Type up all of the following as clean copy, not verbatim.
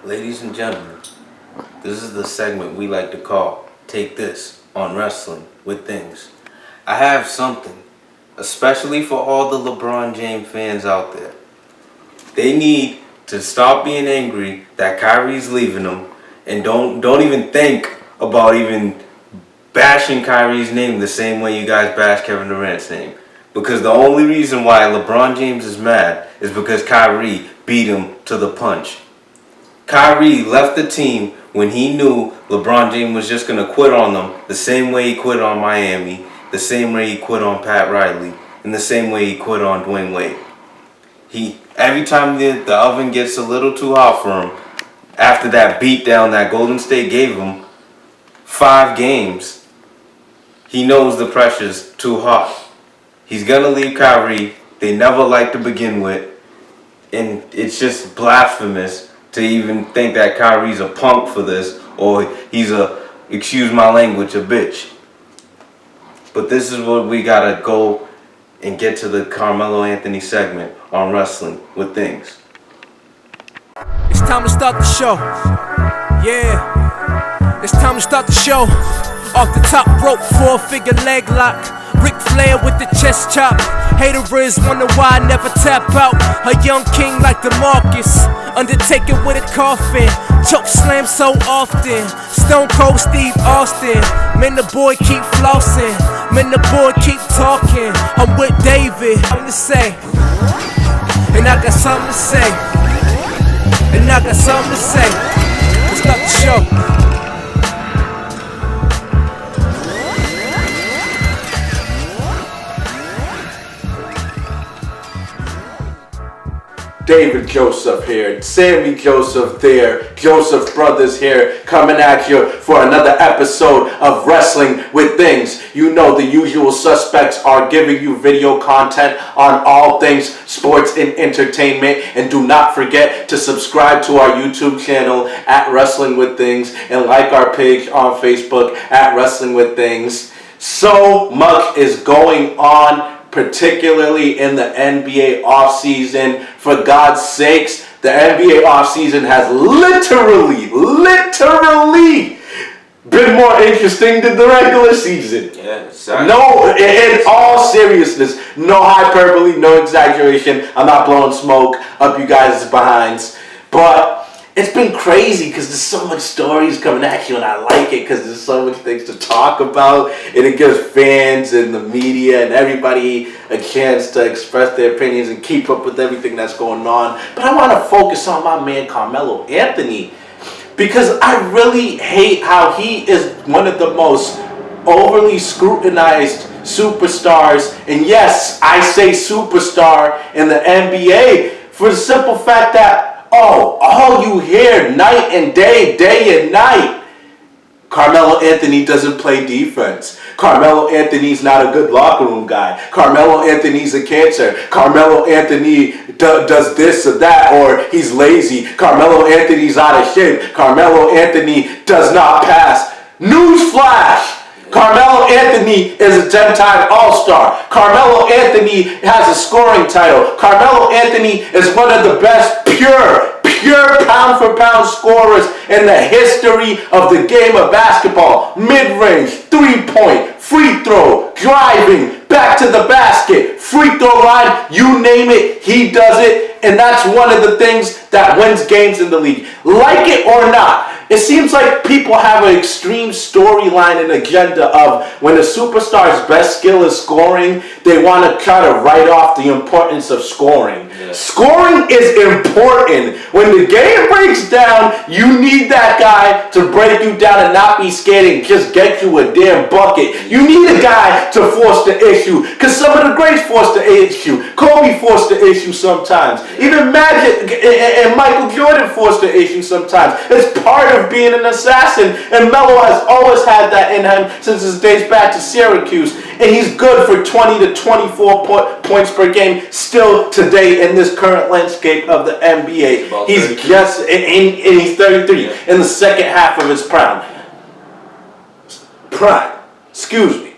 Ladies and gentlemen, this is the segment we like to call Take This on Wrestling with Things. I have something, especially for all the LeBron James fans out there. They need to stop being angry that Kyrie's leaving them and don't even think about even bashing Kyrie's name the same way you guys bash Kevin Durant's name. Because the only reason why LeBron James is mad is because Kyrie beat him to the punch. Kyrie left the team when he knew LeBron James was just going to quit on them the same way he quit on Miami, the same way he quit on Pat Riley, and the same way he quit on Dwayne Wade. Every time the oven gets a little too hot for him, after that beatdown that Golden State gave him, 5 games, he knows the pressure's too hot. He's going to leave Kyrie. They never liked to begin with. And it's just blasphemous to even think that Kyrie's a punk for this, or he's excuse my language, a bitch. But this is what we gotta go and get to the Carmelo Anthony segment on Wrestling with Things. It's time to start the show. Yeah, it's time to start the show. Off the top rope, 4-figure leg lock. Ric Flair with the chest chop. Haterers wonder why I never tap out. A young king like DeMarcus. Undertaker with a coffin. Choke slam so often. Stone Cold Steve Austin. Man, the boy keep flossing. Man, the boy keep talking. I'm with David. I'm to say. And I got something to say. And I got something to say. Let's start the show. David Joseph here, Sammy Joseph there, Joseph Brothers here, coming at you for another episode of Wrestling with Things. You know the usual suspects are giving you video content on all things sports and entertainment. And do not forget to subscribe to our YouTube channel at Wrestling with Things and like our page on Facebook at Wrestling with Things. So much is going on, particularly in the NBA offseason. For God's sakes, the NBA offseason has literally been more interesting than the regular season. Yeah, exactly. No, in all seriousness, no hyperbole, no exaggeration. I'm not blowing smoke up you guys' behinds. But it's been crazy because there's so much stories coming at you, and I like it because there's so much things to talk about, and it gives fans and the media and everybody a chance to express their opinions and keep up with everything that's going on. But I want to focus on my man Carmelo Anthony, because I really hate how he is one of the most overly scrutinized superstars, and yes, I say superstar in the NBA, for the simple fact that all you hear night and day and night, Carmelo Anthony doesn't play defense. Carmelo Anthony's not a good locker room guy. Carmelo Anthony's a cancer. Carmelo Anthony does this or that, or he's lazy. Carmelo Anthony's out of shape. Carmelo Anthony does not pass. Newsflash! Carmelo Anthony is a 10-time All-Star. Carmelo Anthony has a scoring title. Carmelo Anthony is one of the best pure pound-for-pound scorers in the history of the game of basketball. Mid-range, three-point, free throw, driving, back to the basket, free throw line, you name it, he does it. And that's one of the things that wins games in the league. Like it or not, it seems like people have an extreme storyline and agenda of when a superstar's best skill is scoring, they want to try to write off the importance of scoring. Yeah. Scoring is important. When the game breaks down, you need that guy to break you down and not be scared and just get you a damn bucket. You need a guy to force the issue, because some of the greats force the issue. Kobe forced the issue sometimes. Even Magic and Michael Jordan forced the issue sometimes. It's part of being an assassin, and Melo has always had that in him since his days back to Syracuse, and he's good for 20 to 24 points per game still today in this current landscape of the NBA. He's just, and he's 33 in the second half of his prime. Excuse me.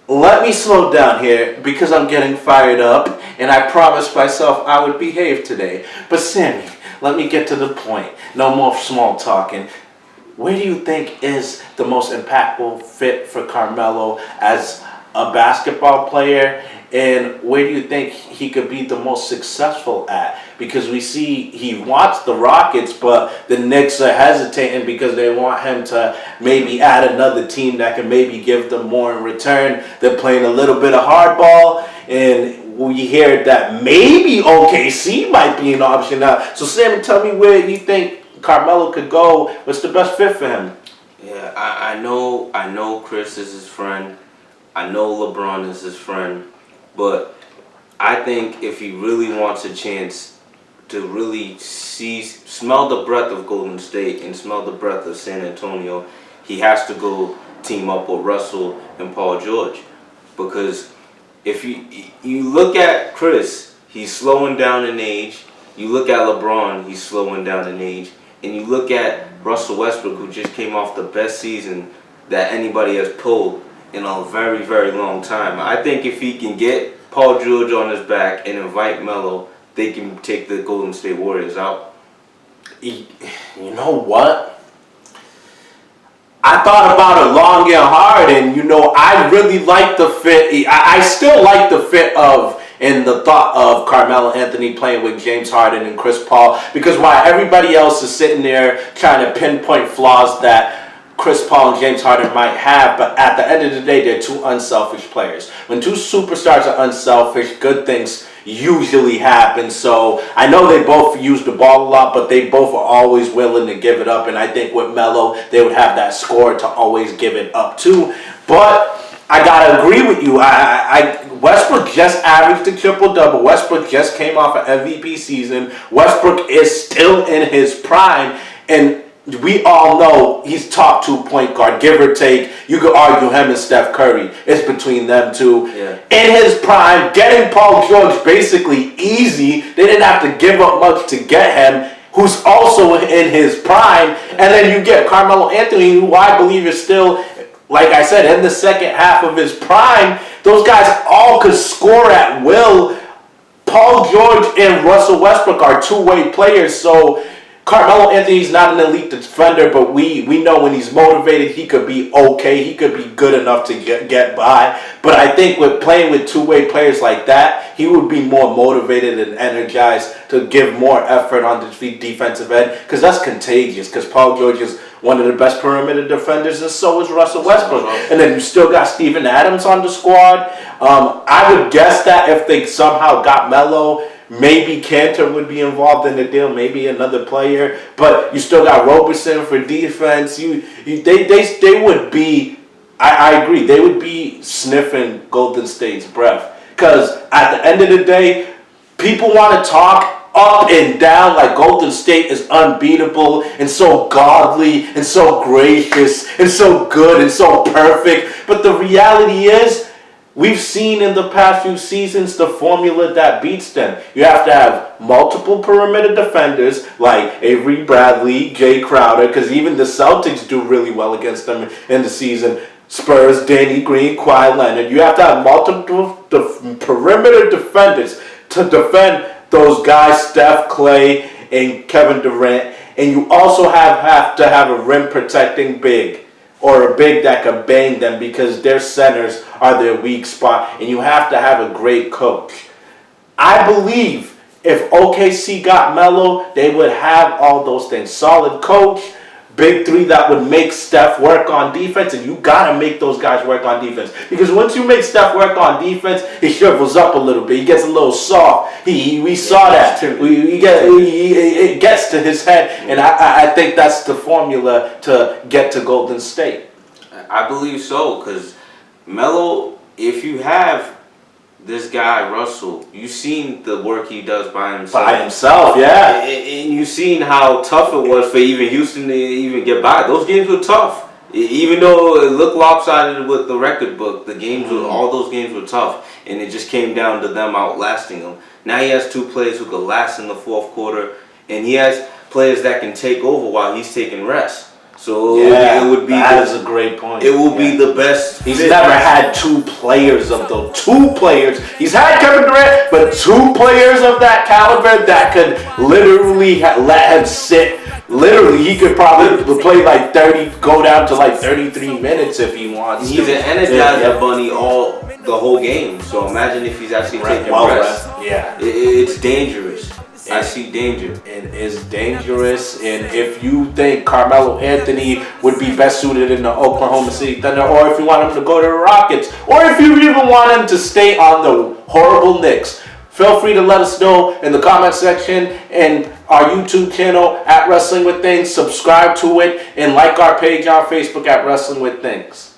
Let me slow down here because I'm getting fired up, and I promised myself I would behave today. But Sammy, let me get to the point. No more small talking. Where do you think is the most impactful fit for Carmelo as a basketball player? And where do you think he could be the most successful at? Because we see he wants the Rockets, but the Knicks are hesitating because they want him to maybe add another team that can maybe give them more in return. They're playing a little bit of hardball, and we hear that maybe OKC might be an option now. So Sam, tell me where you think Carmelo could go. What's the best fit for him? Yeah, I know Chris is his friend. I know LeBron is his friend. But I think if he really wants a chance to really smell the breath of Golden State and smell the breath of San Antonio, he has to go team up with Russell and Paul George. Because if you look at Chris, he's slowing down in age. You look at LeBron, he's slowing down in age. And you look at Russell Westbrook, who just came off the best season that anybody has pulled in a very, very long time. I think if he can get Paul George on his back and invite Melo, they can take the Golden State Warriors out. You know what? I thought about it long and hard, and I really like the fit. I still like the fit of and the thought of Carmelo Anthony playing with James Harden and Chris Paul, because while everybody else is sitting there trying to pinpoint flaws that Chris Paul and James Harden might have, but at the end of the day, they're two unselfish players. When two superstars are unselfish, good things usually happen. So I know they both use the ball a lot, but they both are always willing to give it up. And I think with Melo, they would have that score to always give it up too. But I gotta agree with you. Westbrook just averaged a triple-double. Westbrook just came off an MVP season. Westbrook is still in his prime, and we all know he's top 2 point guard, give or take. You could argue him and Steph Curry. It's between them two. Yeah. In his prime, getting Paul George basically easy. They didn't have to give up much to get him, who's also in his prime. And then you get Carmelo Anthony, who I believe is still, like I said, in the second half of his prime. Those guys all could score at will. Paul George and Russell Westbrook are two-way players, so Carmelo Anthony's not an elite defender, but we know when he's motivated, he could be okay. He could be good enough to get by. But I think with playing with two-way players like that, he would be more motivated and energized to give more effort on the defensive end, because that's contagious, because Paul George is one of the best perimeter defenders, and so is Russell Westbrook. And then you still got Steven Adams on the squad. I would guess that if they somehow got Melo, maybe Cantor would be involved in the deal, maybe another player. But you still got Roberson for defense. They would be, I agree, they would be sniffing Golden State's breath. Because at the end of the day, people want to talk up and down like Golden State is unbeatable and so godly and so gracious and so good and so perfect. But the reality is, we've seen in the past few seasons the formula that beats them. You have to have multiple perimeter defenders like Avery Bradley, Jay Crowder, because even the Celtics do really well against them in the season. Spurs, Danny Green, Kawhi Leonard. You have to have multiple perimeter defenders to defend those guys, Steph, Clay, and Kevin Durant. And you also have to have a rim protecting big, or a big that can bang them, because their centers are their weak spot. And you have to have a great coach. I believe if OKC got Melo, they would have all those things. Solid coach, big three that would make Steph work on defense, and you gotta make those guys work on defense. Because once you make Steph work on defense, he shrivels up a little bit. He gets a little soft. We saw that. It gets to his head, and I think that's the formula to get to Golden State. I believe so, because Melo, if you have this guy Russell, you've seen the work he does by himself. By himself, yeah. And you've seen how tough it was for even Houston to even get by. Those games were tough. Even though it looked lopsided with the record book, the games were, all those games were tough, and it just came down to them outlasting him. Now he has two players who could last in the fourth quarter, and he has players that can take over while he's taking rest. So Yeah, it would be that is a great point. It will be the best. He's fit. never had two players of those. Two players. He's had Kevin Durant, but two players of that caliber that could literally let him sit. Literally, he could probably play like 30, go down to like 33 minutes if he wants. He's an energizer bunny the whole game. So imagine if he's actually taking rest. Yeah. It's dangerous. I see danger. It is dangerous, and if you think Carmelo Anthony would be best suited in the Oklahoma City Thunder, or if you want him to go to the Rockets, or if you even want him to stay on the horrible Knicks, feel free to let us know in the comment section and our YouTube channel at Wrestling with Things. Subscribe to it and like our page on Facebook at Wrestling with Things.